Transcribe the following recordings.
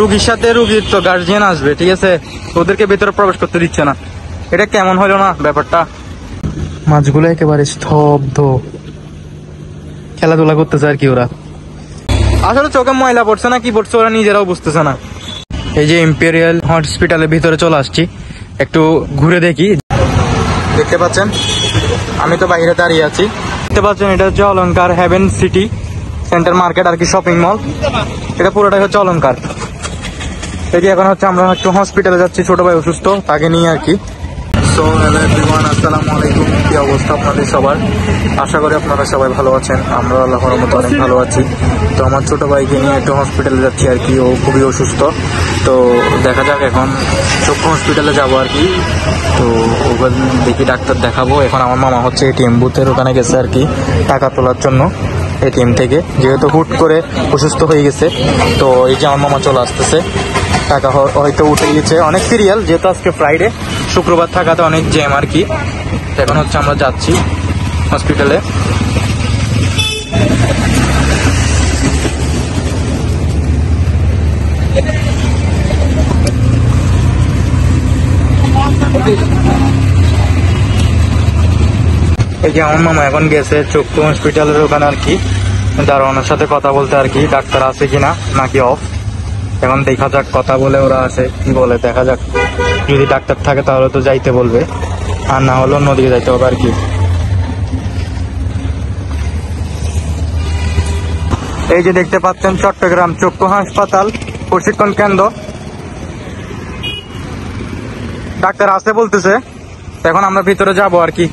রুগীর সাথে রুগীর তো গার্জিয়ান আসবে, ঠিক আছে, ওদেরকে ভেতরে প্রবেশ করতে দিচ্ছে না। এটা কেমন হলো না ব্যাপারটা? মাছগুলো একেবারে স্তব্ধ, খেলাধুলা করতেছে আর কি। ওরা আসলে চোখে ময়লা পড়ছে না কি পড়ছে ওরা নিজেরাও বুঝতেছে না। এই যে ইম্পেরিয়াল হসপিটালের ভিতরে চলে আসছি, একটু ঘুরে দেখি। দেখতে পাচ্ছেন আমি তো বাইরে দাঁড়িয়ে আছি। দেখতে পাচ্ছেন এটা হচ্ছে অলংকার হেভেন সিটি সেন্টার মার্কেট আর কি, শপিং মল। এটা পুরোটাই হচ্ছে অলংকার। এই যে এখন হচ্ছে আমরা একটু হসপিটালে যাচ্ছি, ছোট ভাই অসুস্থ, তাকে নিয়ে আর কি। সো হ্যালো এভরিওয়ান, আসসালামু আলাইকুম। কি অবস্থা আপনাদের সবার? আশা করি আপনারা সবাই ভালো আছেন। আমরা আল্লাহর রহমতে অনেক ভালো আছি। তো আমার ছোট ভাইকে নিয়ে একটু হসপিটালে যাচ্ছি আর কি, ও খুবই অসুস্থ। তো দেখা যাক, এখন চক্ষু হসপিটালে যাবো আর কি। তো ওখানে দেখি ডাক্তার দেখাবো। এখন আমার মামা হচ্ছে এটিএম বুথের ওখানে গেছে আর কি, টাকা তোলার জন্য এটিএম থেকে, যেহেতু হুট করে অসুস্থ হয়ে গেছে। তো এই যে আমার মামা চলে আসতেছে, টাকা হয়তো উঠে গেছে। অনেক সিরিয়াল, যেহেতু আজকে ফ্রাইডে, শুক্রবার থাকাতে অনেক জ্যাম আর কি। এখন হচ্ছে আমরা যাচ্ছি হসপিটালে। এই যে আমার মামা এখন গেছে চক্ষু হসপিটালের ওখানে আর কি, দারোয়ানের সাথে কথা বলতে আর কি, ডাক্তার আছে কিনা নাকি অফ। এখন দেখা যাক, কথা বলে ওরা আসে কি বলে, দেখা যাক। যদি ডাক্তার থাকে তাহলে তো যাইতে বলবে, আর না হলে অন্যদিকে যাইতে হবে আর কি। এই যে দেখতে পাচ্ছেন চট্টগ্রাম চক্ষু হাসপাতাল প্রশিক্ষণ কেন্দ্র। ডাক্তার আছে বলতেছে, এখন আমরা ভিতরে যাব আর কি,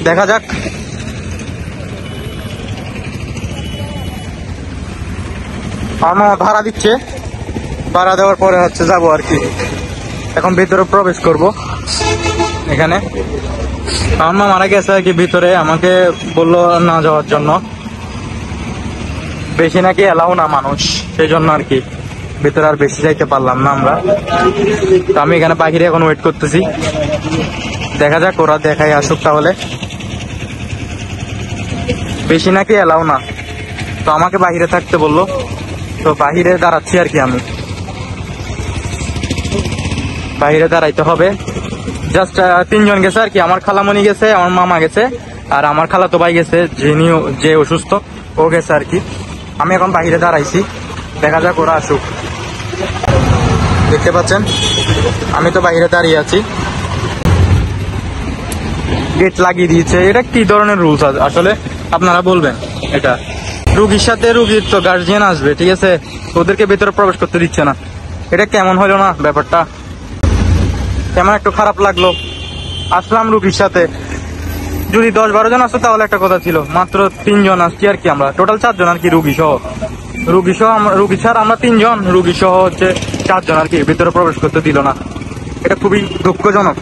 দেখা যাক। আমার ভাড়া দিচ্ছে, ভাড়া দেওয়ার পরে হচ্ছে যাবো আর কি। এখন ভিতরে প্রবেশ করব। এখানে আমার মা মারা গেছে আর কি ভিতরে, আমাকে বললো না যাওয়ার জন্য, বেশি নাকি এলাও না মানুষ, সেই জন্য আর কি ভিতরে আর বেশি যাইতে পারলাম না আমরা। তো আমি এখানে বাহিরে এখন ওয়েট করতেছি, দেখা যাক ওরা দেখাই আসুক তাহলে। বেশি নাকি এলাও না, তো আমাকে বাহিরে থাকতে বললো, তো বাহিরে দাঁড়াচ্ছি আর কি। আমি বাহিরে দাঁড়াইতে হবে। জাস্ট 3 জন গেছে আর কি, আমার খালামণি গেছে, আমার মামা গেছে, আর আমার খালাতো ভাই গেছে, যে অসুস্থ ও গেছে আর কি। আমি এখন বাহিরে দাঁড়াইছি, দেখা যাক ওরা আসুক। দেখতে পাচ্ছেন আমি তো বাইরে দাঁড়িয়ে আছি, গেট লাগিয়ে দিয়েছে। এটা কি ধরনের রুলস আসলে আপনারা বলবেন? এটা রুগীর সাথে রুগীর তো গার্জিয়ান আসবে, ঠিক আছে, ওদেরকে ভেতরে প্রবেশ করতে দিচ্ছে না। এটা কেমন হলো না ব্যাপারটা? কেমন একটু খারাপ লাগলো। আসলাম রুগীর সাথে, যদি 10-12 জন আসতো তাহলে একটা কথা ছিল, মাত্র 3 জন আসছি আর কি। আমরা টোটাল 4 জন আর কি, রুগী সহ রুগী ছাড়া আমরা 3 জন, রুগী সহ হচ্ছে 4 জন আর কি, ভেতরে প্রবেশ করতে দিল না। এটা খুবই দুঃখজনক,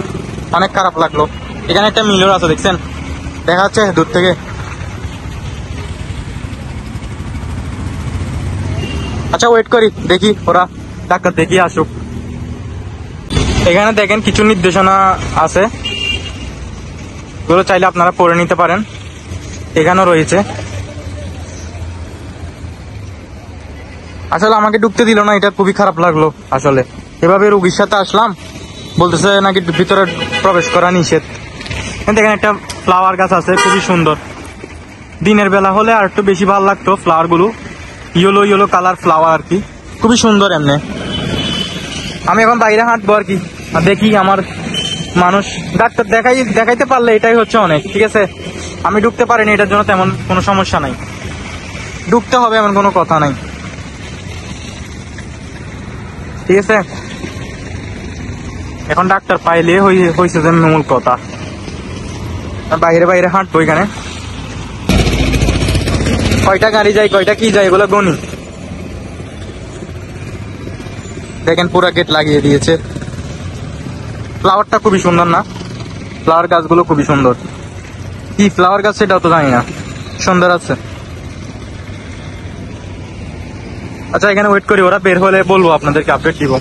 অনেক খারাপ লাগলো। এখানে একটা মিলর আছে দেখছেন, দেখা যাচ্ছে দূর থেকে। আচ্ছা ওয়েট করি, দেখি ওরা ডাক্তার দেখিয়ে আসুক। এখানে দেখেন কিছু নির্দেশনা আছে, এগুলো চাইলে আপনারা পড়ে নিতে পারেন, এখানেও রয়েছে। আসলে আমাকে ঢুকতে দিল না, এটা খুবই খারাপ লাগলো আসলে। এভাবে রুগীর সাথে আসলাম, বলতেছে নাকি ভিতরে প্রবেশ করা নিষেধ। দেখেন একটা ফ্লাওয়ার গাছ আছে, খুবই সুন্দর। দিনের বেলা হলে আর একটু বেশি ভালো লাগতো, ফ্লাওয়ার গুলো ইয়েলো কালার ফ্লাওয়ার আর কি, খুবই সুন্দর এমনি। আমি এখন বাইরে হাঁটবো আর কি, আর দেখি আমার মানুষ ডাক্তার দেখাইতে পারলে এটাই হচ্ছে অনেক, ঠিক আছে। আমি ঢুকতে পারিনি, এটার জন্য তেমন কোনো সমস্যা নাই, ঢুকতে হবে এমন কোনো কথা নাই, ঠিক আছে। এখন ডাক্তার পাইলে হয়েছে যে মূল কথা। বাইরে হাঁটবো। এখানে কয়টা গাড়ি যায়, কয়টা কি যায়, এগুলো গনি। দেখেন পুরো গেট লাগিয়ে দিয়েছে। ফ্লাওয়ারটা খুবই সুন্দর না? ফ্লাওয়ার গাছগুলো খুবই সুন্দর। কি ফ্লাওয়ার গাছ সেটাও তো জানি না, সুন্দর আছে। আচ্ছা এখানে ওয়েট করি, ওরা বের হলে বলবো, আপনাদেরকে আপডেট দিব।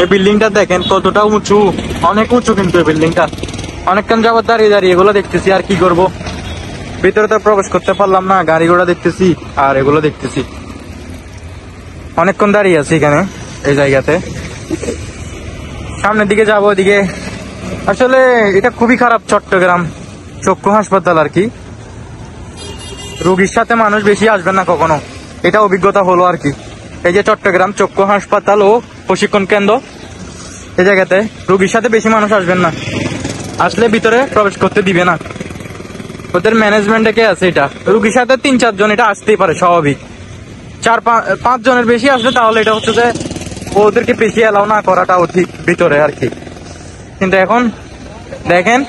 এই বিল্ডিংটা দেখেন কতটা উঁচু, অনেক উঁচু কিন্তু এই বিল্ডিংটা। অনেকক্ষণ যাবত দাঁড়িয়ে এগুলো দেখতেছি, আর কি করব, ভিতরে তো প্রবেশ করতে পারলাম না। গাড়ি ঘোড়া দেখতেছি আর এগুলো দেখতেছি। অনেকক্ষণ দাঁড়িয়ে আছি এখানে এই জায়গাতে। সামনের দিকে যাবো, ওদিকে আসলে এটা খুবই খারাপ চট্টগ্রাম চক্ষু হাসপাতাল আর কি। রোগীর সাথে মানুষ বেশি আসবেন না কখনো, এটা অভিজ্ঞতা হলো আর কি। এই যে চট্টগ্রাম চক্ষু হাসপাতাল ও প্রশিক্ষণ কেন্দ্র, এই জায়গাতে রোগীর সাথে বেশি মানুষ আসবেন না, আসলে ভিতরে প্রবেশ করতে দিবে না। ওদের ম্যানেজমেন্টে কে আছে, এটা রোগীর সাথে 3-4 জন এটা আসতেই পারে স্বাভাবিক। 4-5 জনের বেশি আসলে তাহলে এটা হচ্ছে যে ওদেরকে বেশি এলাও না করাটাও ঠিক ভিতরে আর কি। কিন্তু এখন দেখেন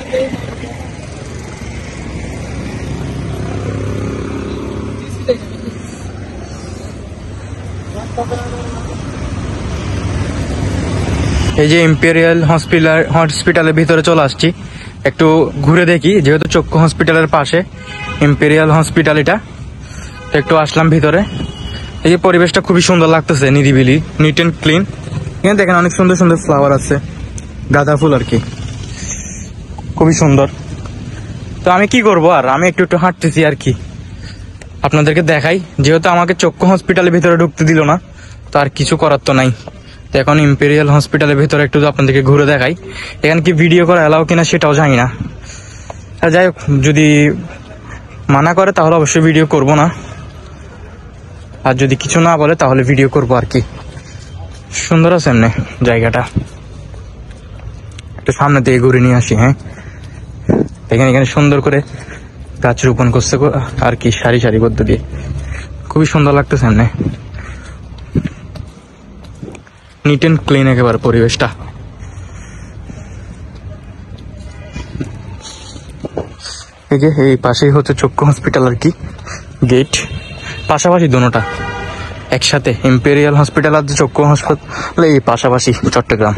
এই যে ইম্পেরিয়াল হসপিটালের ভিতরে চলে আসছি, একটু ঘুরে দেখি, যেহেতু চক্ষু হসপিটালের পাশে ইম্পেরিয়াল হসপিটাল এটা, একটু আসলাম ভিতরে। এই যে পরিবেশটা খুবই সুন্দর লাগতেছে, নিরিবিলি, নিট এন্ড ক্লিন। এখানে দেখেন অনেক সুন্দর সুন্দর ফ্লাওয়ার আছে, গাঁদা ফুল আর কি, খুবই সুন্দর। তো আমি কি করবো আর, আমি একটু একটু হাঁটতেছি আর কি, আপনাদেরকে দেখাই। যেহেতু আমাকে চক্ষু হসপিটালের ভিতরে ঢুকতে দিল না, তো আর কিছু করার তো নাই। তো এখন ইম্পেরিয়াল হসপিটালের ভিতরে একটু আপনাদেরকে ঘুরে দেখাই। এখানে কি ভিডিও করা এলাও কিনা সেটাও জানি না। যাই হোক, যদি মানা করে তাহলে অবশ্যই ভিডিও করব না, আর যদি কিছু না বলে তাহলে ভিডিও করব আর কি। সুন্দর আছে এমনি জায়গাটা, একটু সামনে থেকে ঘুরে নিয়ে আসি। হ্যাঁ, এখানে সুন্দর করে গাছ রোপণ করছে আর কি, সারি সারিবদ্ধ দিয়ে, খুবই সুন্দর লাগতেছে এমনি, নিট এন্ড ক্লিন একেবারে পরিবেশটা। এই যে এই পাশেই হচ্ছে চক্ষু হসপিটাল আর কি, গেট পাশাপাশি দুটোটা একসাথে, ইম্পেরিয়াল হসপিটাল আর চক্ষু হাসপাতাল এই পাশাপাশি চট্টগ্রাম।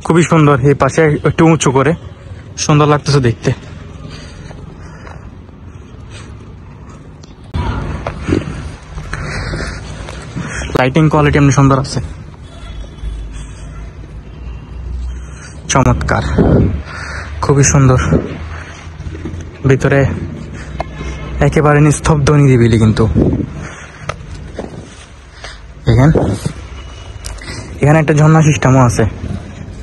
খুবই সুন্দর, এই পাশে একটু উঁচু করে সুন্দর লাগতেছে দেখতে। লাইটিং কোয়ালিটি এমনি সুন্দর আছে, চমৎকার, খুবই সুন্দর। ভিতরে একেবারে নিস্তব্ধ নিরিবিলি, কিন্তু এখানে একটা ঝর্ণা সিস্টেমও আছে,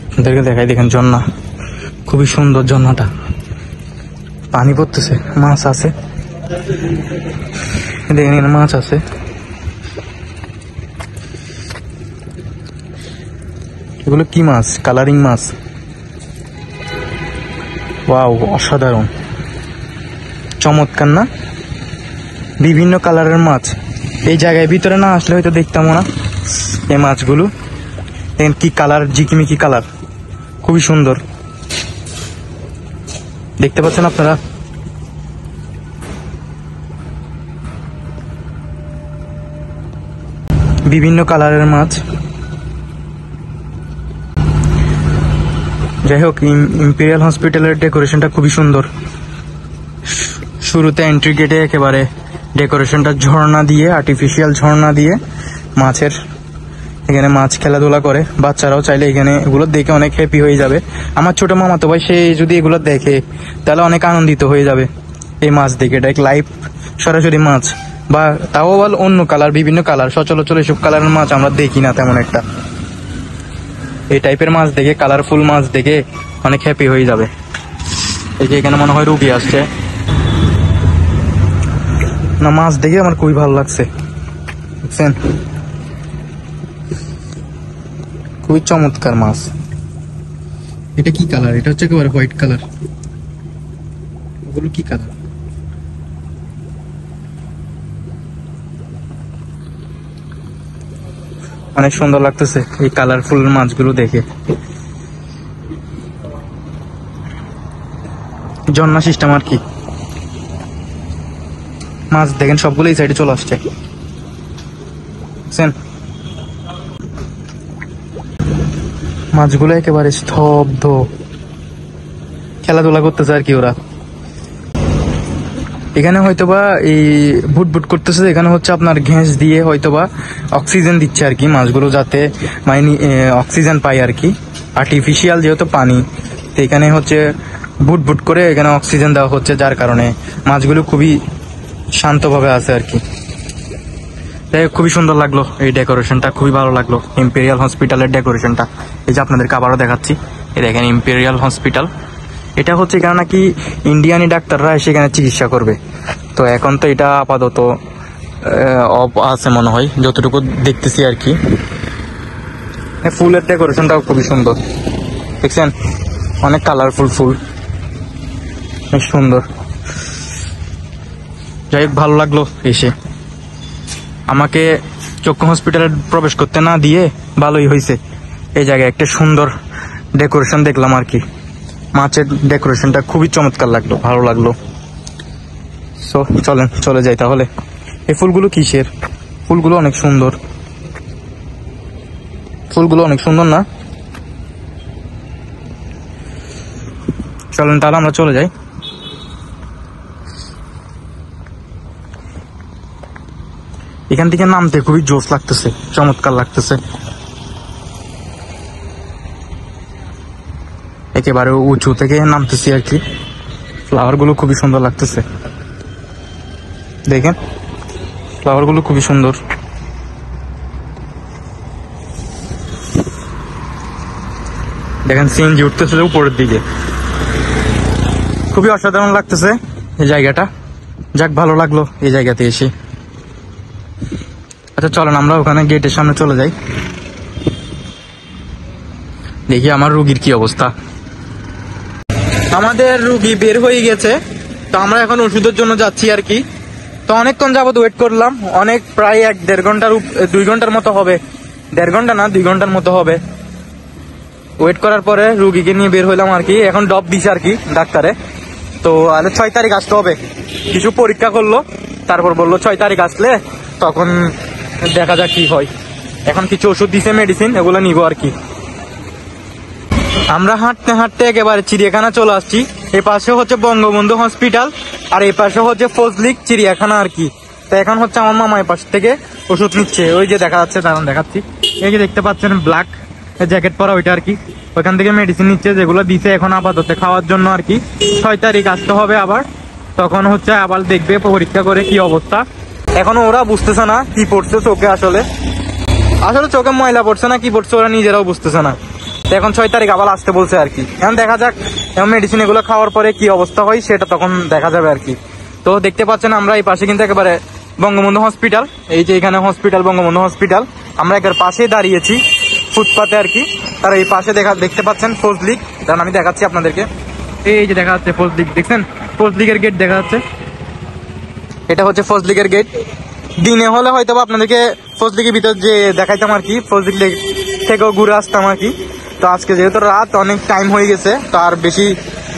আপনাদেরকে দেখাই। দেখেন ঝর্ণা, খুবই সুন্দর ঝর্ণাটা, পানি পড়তেছে, মাছ আছে, দেখেন এখানে মাছ আছে। এগুলো কি মাছ? কালারিং মাছ। ওয়াও, অসাধারণ, চমৎকার না? বিভিন্ন কালারের মাছ। এই জায়গায় ভিতরে না আসলে হয়তো দেখতামও না এই মাছগুলো। দেখেন কি কালার, ঝিকিমিকি কালার, খুবই সুন্দর। দেখতে পাচ্ছেন আপনারা? বিভিন্ন কালারের মাছ। যাই হোক, ইম্পেরিয়াল হসপিটালের ডেকোরেশনটা খুবই সুন্দর। শুরুতে এন্ট্রি গেটে একেবারে ডেকোরেশনটা ঝর্ণা দিয়ে, আর্টিফিশিয়াল ঝর্ণা দিয়ে মাছের, এখানে মাছ খেলাধুলা করে, বাচ্চারাও চাইলে এখানে এগুলো দেখে অনেক হ্যাপি হয়ে যাবে। আমার ছোট মামাতো ভাই, সে যদি এগুলো দেখে তাহলে অনেক আনন্দিত হয়ে যাবে এই মাছ দেখে। এটা লাইভ সরাসরি মাছ, বা তাও বল অন্য কালার, বিভিন্ন কালার, সচরাচর এসব কালারের মাছ আমরা দেখি না তেমন একটা। এই টাইপের মাছ দেখে, কালারফুল মাছ দেখে অনেক হ্যাপি হয়ে যাবে। এই যে এখানে মনে হয় রুগী আসছে না, মাছ দেখে আমার খুবই ভালো লাগছে, বুঝছেন? খুবই চমৎকার মাছ। এটা কি কালার? এটা হচ্ছে একেবারে হোয়াইট কালার। ওগুলো কি কালার? অনেক সুন্দর লাগতেছে এই কালারফুল মাছগুলো দেখে। ঝর্ণা সিস্টেম আর কি। মাছ দেখেন সবগুলো এই সাইডে চলে আসছে, বুঝছেন? মাছগুলো একেবারে স্তব্ধ, খেলাধুলা করতেছে আর কি ওরা। এখানে হয়তোবা এই ভুটভুট করতেছে, এখানে হচ্ছে আপনার ঘেঁস দিয়ে হয়তোবা অক্সিজেন দিচ্ছে আর কি মাছগুলো, যাতে মানে অক্সিজেন পায় আর কি। আর্টিফিশিয়াল যেহেতু পানি, তো এখানে হচ্ছে ভুটভুট করে এখানে অক্সিজেন দেওয়া হচ্ছে, যার কারণে মাছগুলো খুবই শান্তভাবে আছে আর কি। খুবই সুন্দর লাগলো এই ডেকোরেশনটা, খুবই ভালো লাগলো ইম্পেরিয়াল হসপিটালের ডেকোরেশনটা। এই যে আপনাদেরকে আবারও দেখাচ্ছি, এই দেখেন ইম্পেরিয়াল হসপিটাল। এটা হচ্ছে এখানে নাকি ইন্ডিয়ানি ডাক্তাররা সেখানে চিকিৎসা করবে। তো এখন তো এটা আপাতত অফ আছে মনে হয়, যতটুকু দেখতেছি আর কি। ফুলের ডেকোরেশনটাও খুবই সুন্দর, দেখছেন অনেক কালারফুল ফুল, বেশ সুন্দর। যাই হোক ভালো লাগলো এসে। আমাকে চক্ষু হসপিটালে প্রবেশ করতে না দিয়ে ভালোই হয়েছে, এই জায়গায় একটা সুন্দর ডেকোরেশন দেখলাম আর কি। মাছের ডেকোরেশনটা খুবই চমৎকার লাগলো, ভালো লাগলো। সো চলেন চলে যাই তাহলে। এই ফুলগুলো কিসের? ফুলগুলো অনেক সুন্দর, ফুলগুলো অনেক সুন্দর না? চলেন তাহলে আমরা চলে যাই। এখান থেকে নামতে খুবই জোশ লাগতেছে, চমৎকার লাগতেছে। একেবারে উঁচু থেকে নামতেছি আর কি। ফ্লাওয়ার গুলো খুবই সুন্দর লাগতেছে, দেখেন ফ্লাওয়ার গুলো খুবই সুন্দর। দেখেন সিএনজি উঠতেছে উপরের দিকে, খুবই অসাধারণ লাগতেছে এই জায়গাটা। যাক ভালো লাগলো এই জায়গাতে এসে। আচ্ছা চলেন আমরা ওখানে গেটের সামনে চলে যাই, দেখি আমার রুগীর কি অবস্থা। আমাদের রুগী বের হয়ে গেছে, তো আমরা এখন ওষুধের জন্য যাচ্ছি আর কি। তো অনেকক্ষণ যাবত ওয়েট করলাম, অনেক প্রায় 1-1.5 ঘন্টার 2 ঘন্টার মতো হবে। 1.5 ঘন্টা না 2 ঘন্টার মতো হবে ওয়েট করার পরে রুগীকে নিয়ে বের হইলাম আর কি। এখন ডপ দিছে আর কি ডাক্তারে। তো 6 তারিখ আসতে হবে, কিছু পরীক্ষা করলো, তারপর বললো 6 তারিখ আসলে তখন দেখা যাক কি হয়। এখন কিছু ওষুধ দিছে, মেডিসিন, এগুলো নিবো আর কি। আমরা হাঁটতে হাঁটতে একেবারে চিড়িয়াখানা চলে আসছি। এই পাশে হচ্ছে বঙ্গবন্ধু হসপিটাল, আর এই পাশে হচ্ছে ফজলিক চিড়িয়াখানা আর কি। তো এখন হচ্ছে আমার মামা এই পাশ থেকে ওষুধ নিচ্ছে, ওই যে দেখা যাচ্ছে, দাঁড়ান দেখাচ্ছি। এই যে দেখতে পাচ্ছেন ব্ল্যাক জ্যাকেট পরা ওইটা আর কি, ওইখান থেকে মেডিসিন নিচ্ছে, যেগুলো দিছে এখন আপাতত খাওয়ার জন্য আর কি। 6 তারিখ আসতে হবে আবার, তখন হচ্ছে আবার দেখবে পরীক্ষা করে কি অবস্থা। এখনো ওরা বুঝতেছে না কি পড়ছে চোখে, আসলে চোখে ময়লা পড়ছে না কি পড়ছে ওরা নিজেরাও বুঝতেছে না। এখন 6 তারিখ আবার আসতে বলছে আর কি। এখন দেখা যাক এখন মেডিসিন এগুলো খাওয়ার পরে কি অবস্থা হয় সেটা তখন দেখা যাবে আর কি। তো দেখতে পাচ্ছেন আমরা এই পাশে কিন্তু একেবারে বঙ্গবন্ধু হসপিটাল, এই যে এখানে হসপিটাল বঙ্গবন্ধু হসপিটাল, আমরা একের পাশেই দাঁড়িয়েছি ফুটপাতে আর কি। আর এই পাশে দেখতে পাচ্ছেন ফজলিক, কারণ আমি দেখাচ্ছি আপনাদেরকে। এই যে দেখা যাচ্ছে ফজলিক, দেখছেন ফজলিকের গেট দেখা যাচ্ছে, এটা হচ্ছে ফজলিকের গেট। দিনে হলে হয়তো আপনাদেরকে ফজলিকের ভিতর যে দেখাইতাম আর কি, ফজলিক থেকেও ঘুরে আসতাম আর কি। তো আজকে যেহেতু রাত অনেক টাইম হয়ে গেছে, তো আর বেশি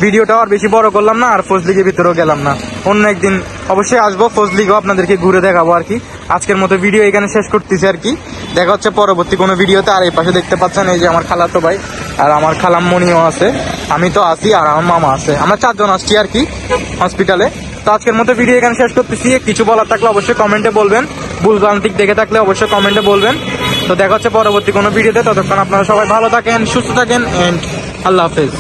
ভিডিওটাও আর বেশি বড় করলাম না, আর ফজলিকের ভিতরেও গেলাম না। অন্য একদিন অবশ্যই আসবো, ফজলিকেও আপনাদেরকে ঘুরে দেখাবো আর কি। আজকের মতো ভিডিও এখানে শেষ করতেছি আর কি। দেখা হচ্ছে পরবর্তী কোনো ভিডিওতে। আর এই পাশে দেখতে পাচ্ছেন এই যে আমার খালাতো ভাই আর আমার খালাম্মনিও আছে, আমি তো আছি আর আমার মামা আছে, আমরা 4 জন আসছি আর কি হসপিটালে। তো আজকের মতো ভিডিও এখানে শেষ করতেছি। কিছু বলার থাকলে অবশ্যই কমেন্টে বলবেন, ভুলভ্রান্তি দেখে থাকলে অবশ্যই কমেন্টে বলবেন। তো দেখা হচ্ছে পরবর্তী কোনো ভিডিওতে, ততক্ষণ আপনারা সবাই ভালো থাকেন, সুস্থ থাকেন, এন্ড আল্লাহ হাফেজ।